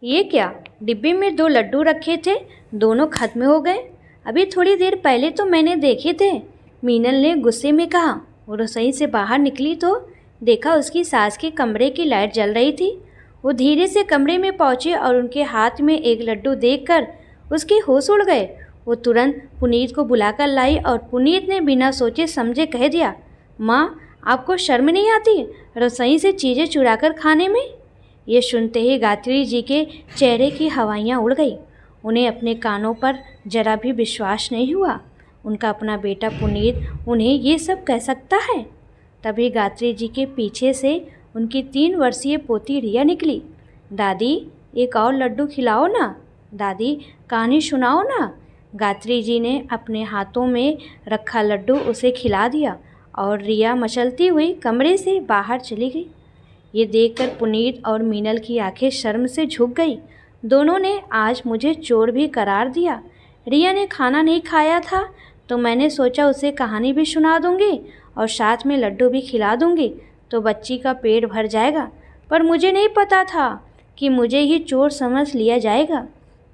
ये क्या? डिब्बे में 2 लड्डू रखे थे, दोनों खत्म हो गए। अभी थोड़ी देर पहले तो मैंने देखे थे, मीनल ने गुस्से में कहा। वो रसोई से बाहर निकली तो देखा उसकी सास के कमरे की लाइट जल रही थी। वो धीरे से कमरे में पहुंचे और उनके हाथ में एक लड्डू देखकर उसके होश उड़ गए। वो तुरंत पुनीत को बुलाकर लाई और पुनीत ने बिना सोचे समझे कह दिया, माँ, आपको शर्म नहीं आती रसोई से चीज़ें चुराकर खाने में? ये सुनते ही गायत्री जी के चेहरे की हवाइयाँ उड़ गई। उन्हें अपने कानों पर जरा भी विश्वास नहीं हुआ। उनका अपना बेटा पुनीत उन्हें ये सब कह सकता है। तभी गायत्री जी के पीछे से उनकी 3 वर्षीय पोती रिया निकली। दादी, एक और लड्डू खिलाओ ना। दादी, कहानी सुनाओ ना। गायत्री जी ने अपने हाथों में रखा लड्डू उसे खिला दिया और रिया मचलती हुई कमरे से बाहर चली गई। ये देखकर पुनीत और मीनल की आंखें शर्म से झुक गई। दोनों ने आज मुझे चोर भी करार दिया। रिया ने खाना नहीं खाया था तो मैंने सोचा उसे कहानी भी सुना दूंगी और साथ में लड्डू भी खिला दूंगी तो बच्ची का पेट भर जाएगा। पर मुझे नहीं पता था कि मुझे ही चोर समझ लिया जाएगा।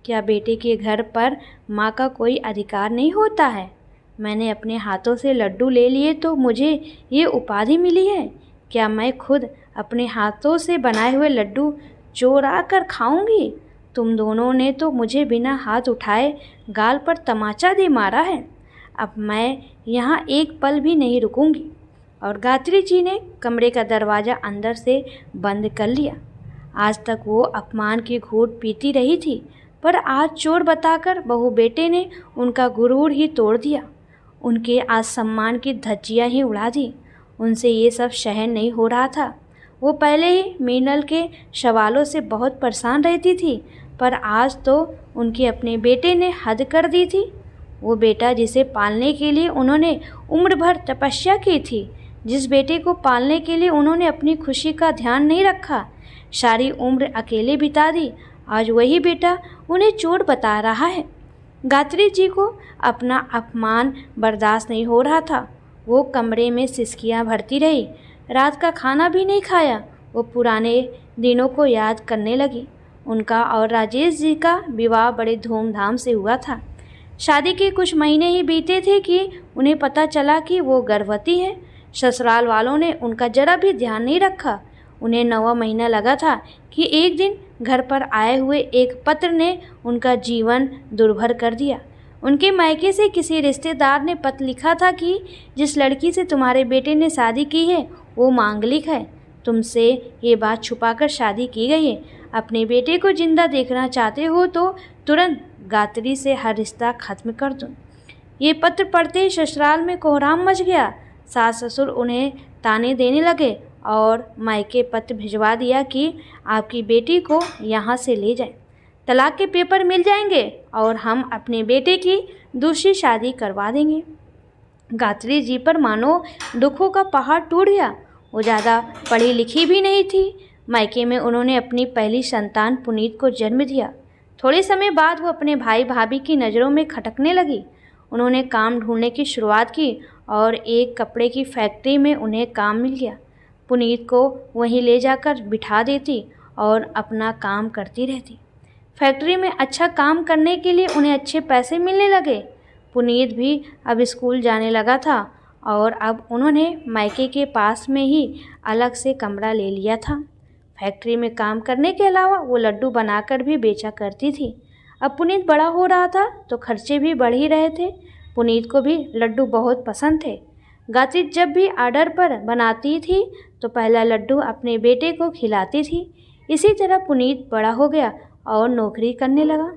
क्या बेटे के घर पर माँ का कोई अधिकार नहीं होता है? मैंने अपने हाथों से लड्डू ले लिए तो मुझे ये उपाधि मिली है। क्या मैं खुद अपने हाथों से बनाए हुए लड्डू चोरा कर खाऊंगी? तुम दोनों ने तो मुझे बिना हाथ उठाए गाल पर तमाचा दे मारा है। अब मैं यहाँ एक पल भी नहीं रुकूंगी। और गायत्री जी ने कमरे का दरवाज़ा अंदर से बंद कर लिया। आज तक वो अपमान की घूंट पीती रही थी, पर आज चोर बताकर बहू बेटे ने उनका गुरूर ही तोड़ दिया। उनके आज सम्मान की धज्जियाँ ही उड़ा दी। उनसे ये सब सहन नहीं हो रहा था। वो पहले ही मीनल के सवालों से बहुत परेशान रहती थी, पर आज तो उनके अपने बेटे ने हद कर दी थी। वो बेटा जिसे पालने के लिए उन्होंने उम्र भर तपस्या की थी, जिस बेटे को पालने के लिए उन्होंने अपनी खुशी का ध्यान नहीं रखा, सारी उम्र अकेले बिता दी, आज वही बेटा उन्हें चोर बता रहा है। गायत्री जी को अपना अपमान बर्दाश्त नहीं हो रहा था। वो कमरे में सिसकियां भरती रही। रात का खाना भी नहीं खाया। वो पुराने दिनों को याद करने लगी। उनका और राजेश जी का विवाह बड़े धूमधाम से हुआ था। शादी के कुछ महीने ही बीते थे कि उन्हें पता चला कि वो गर्भवती है। ससुराल वालों ने उनका जरा भी ध्यान नहीं रखा। उन्हें 9वां महीना लगा था कि एक दिन घर पर आए हुए एक पत्र ने उनका जीवन दुर्भर कर दिया। उनके मायके से किसी रिश्तेदार ने पत्र लिखा था कि जिस लड़की से तुम्हारे बेटे ने शादी की है वो मांगलिक है। तुमसे ये बात छुपाकर शादी की गई है। अपने बेटे को जिंदा देखना चाहते हो तो तुरंत गायत्री से हर रिश्ता खत्म कर दो। ये पत्र पढ़ते ही ससुराल में कोहराम मच गया। सास ससुर उन्हें ताने देने लगे और मायके पत्र भिजवा दिया कि आपकी बेटी को यहाँ से ले जाएं। तलाक के पेपर मिल जाएंगे और हम अपने बेटे की दूसरी शादी करवा देंगे। गायत्री जी पर मानो दुखों का पहाड़ टूट गया। वो ज़्यादा पढ़ी लिखी भी नहीं थी। मायके में उन्होंने अपनी पहली संतान पुनीत को जन्म दिया। थोड़े समय बाद वो अपने भाई भाभी की नज़रों में खटकने लगी। उन्होंने काम ढूंढने की शुरुआत की और एक कपड़े की फैक्ट्री में उन्हें काम मिल गया। पुनीत को वहीं ले जाकर बिठा देती और अपना काम करती रहती। फैक्ट्री में अच्छा काम करने के लिए उन्हें अच्छे पैसे मिलने लगे। पुनीत भी अब स्कूल जाने लगा था और अब उन्होंने मायके के पास में ही अलग से कमरा ले लिया था। फैक्ट्री में काम करने के अलावा वो लड्डू बनाकर भी बेचा करती थी। अब पुनीत बड़ा हो रहा था तो खर्चे भी बढ़ ही रहे थे। पुनीत को भी लड्डू बहुत पसंद थे। गायत्री जब भी ऑर्डर पर बनाती थी तो पहला लड्डू अपने बेटे को खिलाती थी। इसी तरह पुनीत बड़ा हो गया और नौकरी करने लगा।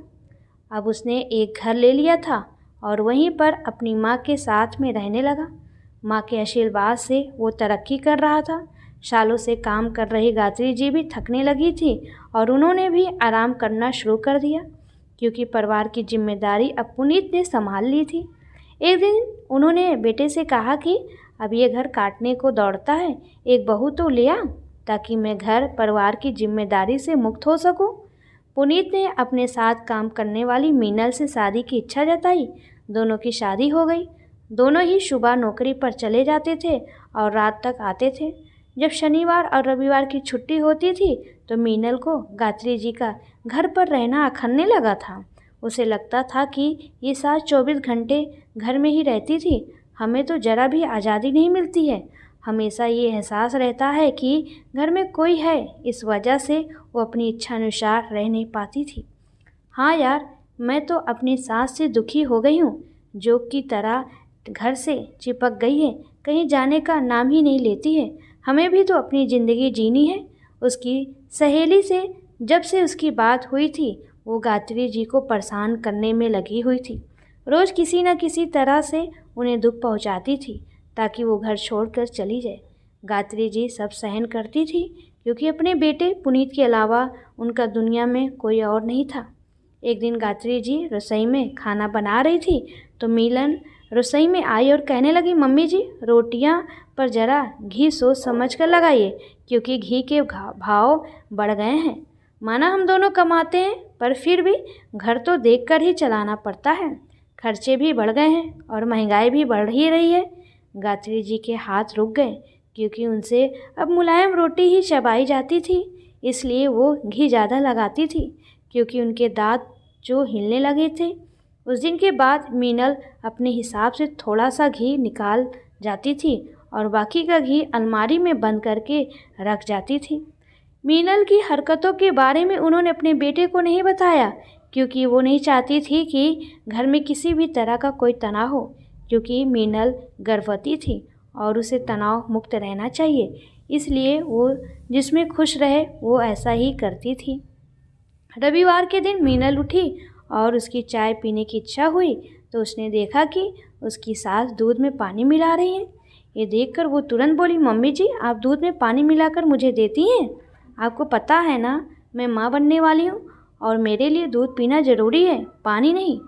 अब उसने एक घर ले लिया था और वहीं पर अपनी माँ के साथ में रहने लगा। माँ के आशीर्वाद से वो तरक्की कर रहा था। सालों से काम कर रही गायत्री जी भी थकने लगी थी और उन्होंने भी आराम करना शुरू कर दिया, क्योंकि परिवार की जिम्मेदारी अब पुनीत ने संभाल ली थी। एक दिन उन्होंने बेटे से कहा कि अब ये घर काटने को दौड़ता है, एक बहू तो ले आ ताकि मैं घर परिवार की जिम्मेदारी से मुक्त हो सकूं। पुनीत ने अपने साथ काम करने वाली मीनल से शादी की इच्छा जताई। दोनों की शादी हो गई। दोनों ही सुबह नौकरी पर चले जाते थे और रात तक आते थे। जब शनिवार और रविवार की छुट्टी होती थी तो मीनल को गायत्री जी का घर पर रहना अखरने लगा था। उसे लगता था कि ये सास 24 घंटे घर में ही रहती थी। हमें तो ज़रा भी आज़ादी नहीं मिलती है। हमेशा ये एहसास रहता है कि घर में कोई है, इस वजह से वो अपनी इच्छा अनुसार रह नहीं पाती थी। हाँ यार, मैं तो अपनी सास से दुखी हो गई हूँ, जो की तरह घर से चिपक गई है, कहीं जाने का नाम ही नहीं लेती है। हमें भी तो अपनी ज़िंदगी जीनी है। उसकी सहेली से जब से उसकी बात हुई थी, वो गायत्री जी को परेशान करने में लगी हुई थी। रोज़ किसी न किसी तरह से उन्हें दुख पहुंचाती थी ताकि वो घर छोड़कर चली जाए। गायत्री जी सब सहन करती थी क्योंकि अपने बेटे पुनीत के अलावा उनका दुनिया में कोई और नहीं था। एक दिन गायत्री जी रसोई में खाना बना रही थी तो मीनल रसोई में आई और कहने लगी, मम्मी जी, रोटियां पर ज़रा घी सोच समझ कर लगाइए क्योंकि घी के भाव बढ़ गए हैं। माना हम दोनों कमाते हैं, पर फिर भी घर तो देखकर ही चलाना पड़ता है। खर्चे भी बढ़ गए हैं और महंगाई भी बढ़ ही रही है। गायत्री जी के हाथ रुक गए क्योंकि उनसे अब मुलायम रोटी ही चबाई जाती थी, इसलिए वो घी ज़्यादा लगाती थी क्योंकि उनके दांत जो हिलने लगे थे। उस दिन के बाद मीनल अपने हिसाब से थोड़ा सा घी निकाल जाती थी और बाकी का घी अलमारी में बंद करके रख जाती थी। मीनल की हरकतों के बारे में उन्होंने अपने बेटे को नहीं बताया क्योंकि वो नहीं चाहती थी कि घर में किसी भी तरह का कोई तनाव हो, क्योंकि मीनल गर्भवती थी और उसे तनाव मुक्त रहना चाहिए, इसलिए वो जिसमें खुश रहे वो ऐसा ही करती थी। रविवार के दिन मीनल उठी और उसकी चाय पीने की इच्छा हुई तो उसने देखा कि उसकी सास दूध में पानी मिला रही है। ये देखकर वो तुरंत बोली, मम्मी जी, आप दूध में पानी मिलाकर मुझे देती हैं? आपको पता है ना, मैं माँ बनने वाली हूँ और मेरे लिए दूध पीना ज़रूरी है, पानी नहीं।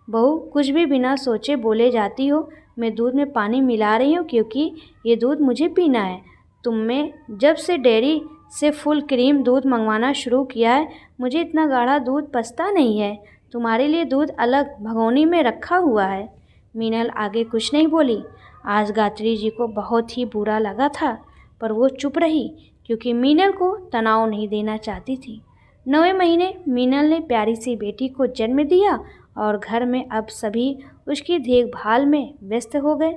बहू, कुछ भी बिना सोचे बोले जाती हो। मैं दूध में पानी मिला रही हूँ क्योंकि ये दूध मुझे पीना है। तुमने जब से डेयरी से फुल क्रीम दूध मंगवाना शुरू किया है, मुझे इतना गाढ़ा दूध पचता नहीं है। तुम्हारे लिए दूध अलग भगोनी में रखा हुआ है। मीनल आगे कुछ नहीं बोली। आज गायत्री जी को बहुत ही बुरा लगा था, पर वो चुप रही क्योंकि मीनल को तनाव नहीं देना चाहती थी। 9वें महीने मीनल ने प्यारी सी बेटी को जन्म दिया और घर में अब सभी उसकी देखभाल में व्यस्त हो गए।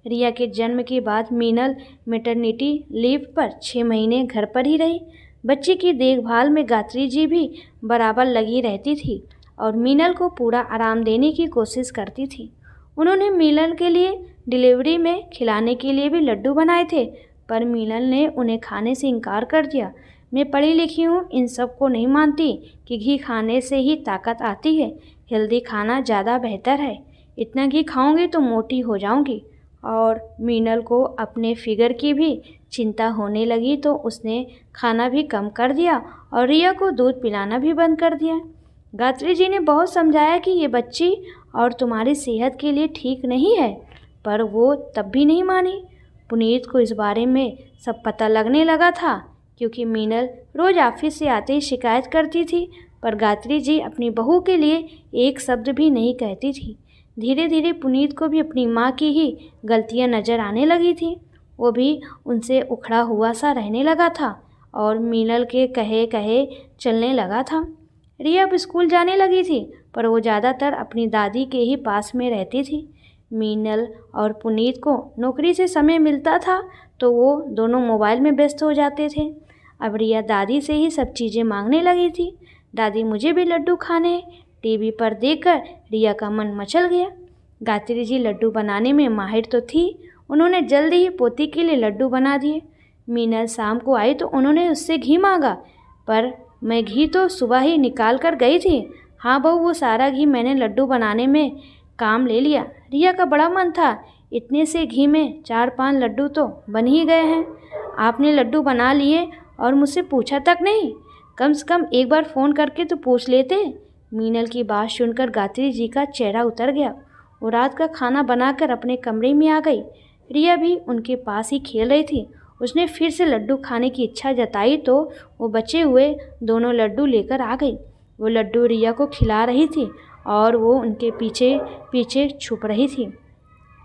रिया के जन्म के बाद मीनल मैटरनिटी लीव पर 6 महीने घर पर ही रही। बच्ची की देखभाल में गायत्री जी भी बराबर लगी रहती थी और मीनल को पूरा आराम देने की कोशिश करती थी। उन्होंने मीनल के लिए डिलीवरी में खिलाने के लिए भी लड्डू बनाए थे, पर मीनल ने उन्हें खाने से इनकार कर दिया। मैं पढ़ी लिखी हूँ, इन सब को नहीं मानती कि घी खाने से ही ताकत आती है। हेल्दी खाना ज़्यादा बेहतर है। इतना घी खाऊंगी तो मोटी हो जाऊंगी। और मीनल को अपने फिगर की भी चिंता होने लगी तो उसने खाना भी कम कर दिया और रिया को दूध पिलाना भी बंद कर दिया। गायत्री जी ने बहुत समझाया कि ये बच्ची और तुम्हारी सेहत के लिए ठीक नहीं है, पर वो तब भी नहीं मानी। पुनीत को इस बारे में सब पता लगने लगा था क्योंकि मीनल रोज़ ऑफिस से आते ही शिकायत करती थी, पर गायत्री जी अपनी बहू के लिए एक शब्द भी नहीं कहती थी। धीरे धीरे पुनीत को भी अपनी माँ की ही गलतियाँ नज़र आने लगी थी। वो भी उनसे उखड़ा हुआ सा रहने लगा था और मीनल के कहे कहे चलने लगा था। रिया अब स्कूल जाने लगी थी, पर वो ज़्यादातर अपनी दादी के ही पास में रहती थी। मीनल और पुनीत को नौकरी से समय मिलता था तो वो दोनों मोबाइल में व्यस्त हो जाते थे। अब रिया दादी से ही सब चीज़ें मांगने लगी थी। दादी, मुझे भी लड्डू खाने हैं। टीवी पर देखकर रिया का मन मचल गया। गायत्री जी लड्डू बनाने में माहिर तो थी, उन्होंने जल्दी ही पोती के लिए लड्डू बना दिए। मीनल शाम को आई तो उन्होंने उससे घी मांगा, पर मैं घी तो सुबह ही निकाल कर गई थी। हाँ बहू, वो सारा घी मैंने लड्डू बनाने में काम ले लिया। रिया का बड़ा मन था, इतने से घी में 4-5 लड्डू तो बन ही गए हैं। आपने लड्डू बना लिए और मुझसे पूछा तक नहीं, कम से कम एक बार फ़ोन करके तो पूछ लेते। मीनल की बात सुनकर गायत्री जी का चेहरा उतर गया। वो रात का खाना बनाकर अपने कमरे में आ गई। रिया भी उनके पास ही खेल रही थी। उसने फिर से लड्डू खाने की इच्छा जताई तो वो बचे हुए दोनों लड्डू लेकर आ गई। वो लड्डू रिया को खिला रही थी और वो उनके पीछे पीछे छुप रही थी।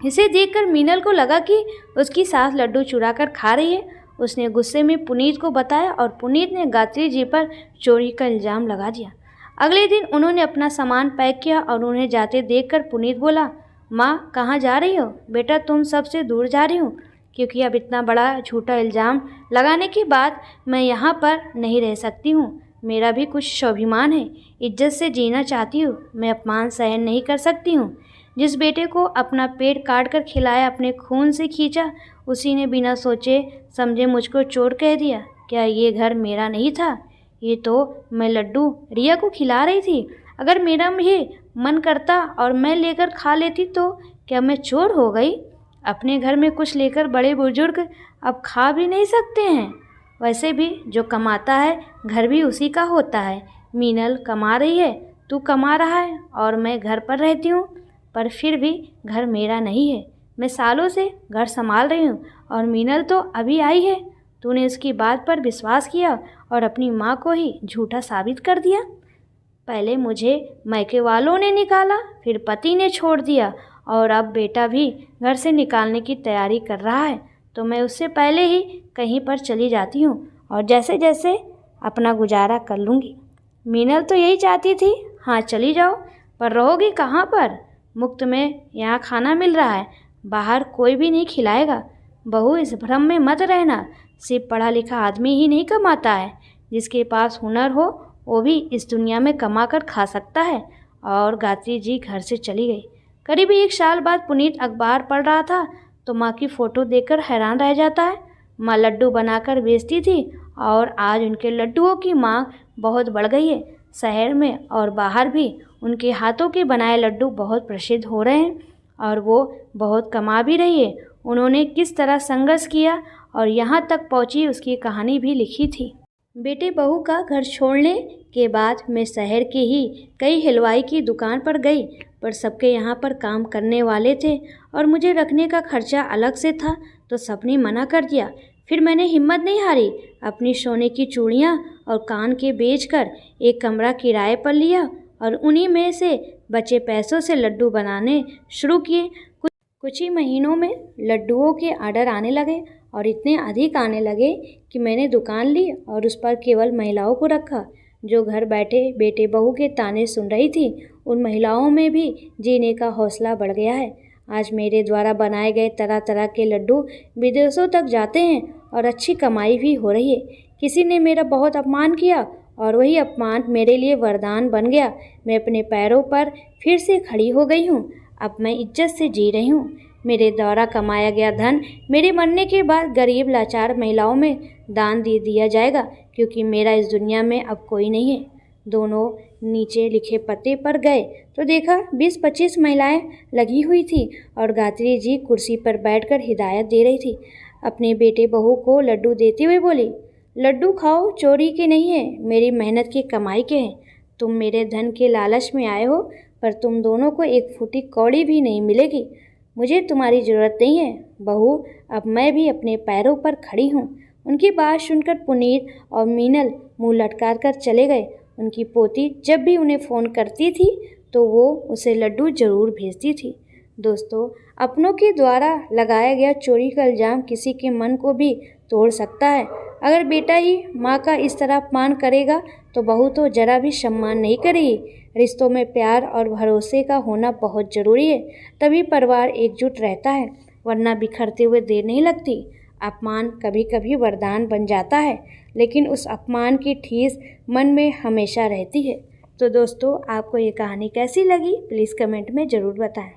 इसे देखकर मीनल को लगा कि उसकी सास लड्डू चुरा कर खा रही है। उसने गुस्से में पुनीत को बताया और पुनीत ने गायत्री जी पर चोरी का इल्ज़ाम लगा दिया। अगले दिन उन्होंने अपना सामान पैक किया और उन्हें जाते देखकर पुनीत बोला, माँ कहाँ जा रही हो? बेटा तुम सबसे दूर जा रही हूँ, क्योंकि अब इतना बड़ा झूठा इल्ज़ाम लगाने के बाद मैं यहाँ पर नहीं रह सकती हूँ। मेरा भी कुछ स्वाभिमान है, इज्जत से जीना चाहती हूँ, मैं अपमान सहन नहीं कर सकती हूँ। जिस बेटे को अपना पेट काट कर खिलाया, अपने खून से खींचा, उसी ने बिना सोचे समझे मुझको चोर कह दिया। क्या ये घर मेरा नहीं था? ये तो मैं लड्डू रिया को खिला रही थी। अगर मेरा भी मन करता और मैं लेकर खा लेती तो क्या मैं चोर हो गई? अपने घर में कुछ लेकर बड़े बुजुर्ग अब खा भी नहीं सकते हैं। वैसे भी जो कमाता है घर भी उसी का होता है। मीनल कमा रही है, तू कमा रहा है और मैं घर पर रहती हूँ, पर फिर भी घर मेरा नहीं है। मैं सालों से घर संभाल रही हूँ और मीनल तो अभी आई है। तूने उसकी बात पर विश्वास किया और अपनी माँ को ही झूठा साबित कर दिया। पहले मुझे मायके वालों ने निकाला, फिर पति ने छोड़ दिया और अब बेटा भी घर से निकालने की तैयारी कर रहा है, तो मैं उससे पहले ही कहीं पर चली जाती हूँ और जैसे जैसे अपना गुजारा कर लूँगी। मीनल तो यही चाहती थी। हाँ चली जाओ, पर रहोगी कहाँ पर? मुफ्त में यहाँ खाना मिल रहा है, बाहर कोई भी नहीं खिलाएगा। बहू इस भ्रम में मत रहना, सिर्फ पढ़ा लिखा आदमी ही नहीं कमाता है, जिसके पास हुनर हो वो भी इस दुनिया में कमा कर खा सकता है। और गायत्री जी घर से चली गई। करीब 1 साल बाद पुनीत अखबार पढ़ रहा था तो माँ की फ़ोटो देखकर हैरान रह जाता है। माँ लड्डू बनाकर बेचती थी और आज उनके लड्डुओं की मांग बहुत बढ़ गई है। शहर में और बाहर भी उनके हाथों के बनाए लड्डू बहुत प्रसिद्ध हो रहे हैं और वो बहुत कमा भी रही है। उन्होंने किस तरह संघर्ष किया और यहाँ तक पहुँची, उसकी कहानी भी लिखी थी। बेटे बहू का घर छोड़ने के बाद मैं शहर के ही कई हलवाई की दुकान पर गई, पर सबके यहाँ पर काम करने वाले थे और मुझे रखने का खर्चा अलग से था, तो सबने मना कर दिया। फिर मैंने हिम्मत नहीं हारी, अपनी सोने की चूड़ियाँ और कान के बेचकर एक कमरा किराए पर लिया और उन्हीं में से बचे पैसों से लड्डू बनाने शुरू किए। कुछ ही महीनों में लड्डुओं के ऑर्डर आने लगे और इतने अधिक आने लगे कि मैंने दुकान ली और उस पर केवल महिलाओं को रखा जो घर बैठे बेटे बहू के ताने सुन रही थी। उन महिलाओं में भी जीने का हौसला बढ़ गया है। आज मेरे द्वारा बनाए गए तरह तरह के लड्डू विदेशों तक जाते हैं और अच्छी कमाई भी हो रही है। किसी ने मेरा बहुत अपमान किया और वही अपमान मेरे लिए वरदान बन गया। मैं अपने पैरों पर फिर से खड़ी हो गई हूँ। अब मैं इज्जत से जी रही हूँ। मेरे द्वारा कमाया गया धन मेरे मरने के बाद गरीब लाचार महिलाओं में दान दे दिया जाएगा, क्योंकि मेरा इस दुनिया में अब कोई नहीं है। दोनों नीचे लिखे पते पर गए तो देखा 20-25 महिलाएं लगी हुई थी और गायत्री जी कुर्सी पर बैठकर हिदायत दे रही थी। अपने बेटे बहू को लड्डू देते हुए बोली, लड्डू खाओ, चोरी के नहीं है, मेरी मेहनत की कमाई के हैं। तुम मेरे धन के लालच में आए हो, पर तुम दोनों को एक फूटी कौड़ी भी नहीं मिलेगी। मुझे तुम्हारी ज़रूरत नहीं है बहू, अब मैं भी अपने पैरों पर खड़ी हूँ। उनकी बात सुनकर पुनीत और मीनल मुंह लटकार कर चले गए। उनकी पोती जब भी उन्हें फ़ोन करती थी तो वो उसे लड्डू ज़रूर भेजती थी। दोस्तों, अपनों के द्वारा लगाया गया चोरी का इल्ज़ाम किसी के मन को भी तोड़ सकता है। अगर बेटा ही माँ का इस तरह अपमान करेगा तो बहू तो जरा भी सम्मान नहीं करेगी। रिश्तों में प्यार और भरोसे का होना बहुत ज़रूरी है, तभी परिवार एकजुट रहता है, वरना बिखरते हुए देर नहीं लगती। अपमान कभी कभी वरदान बन जाता है, लेकिन उस अपमान की ठेस मन में हमेशा रहती है। तो दोस्तों, आपको ये कहानी कैसी लगी प्लीज़ कमेंट में ज़रूर बताएं।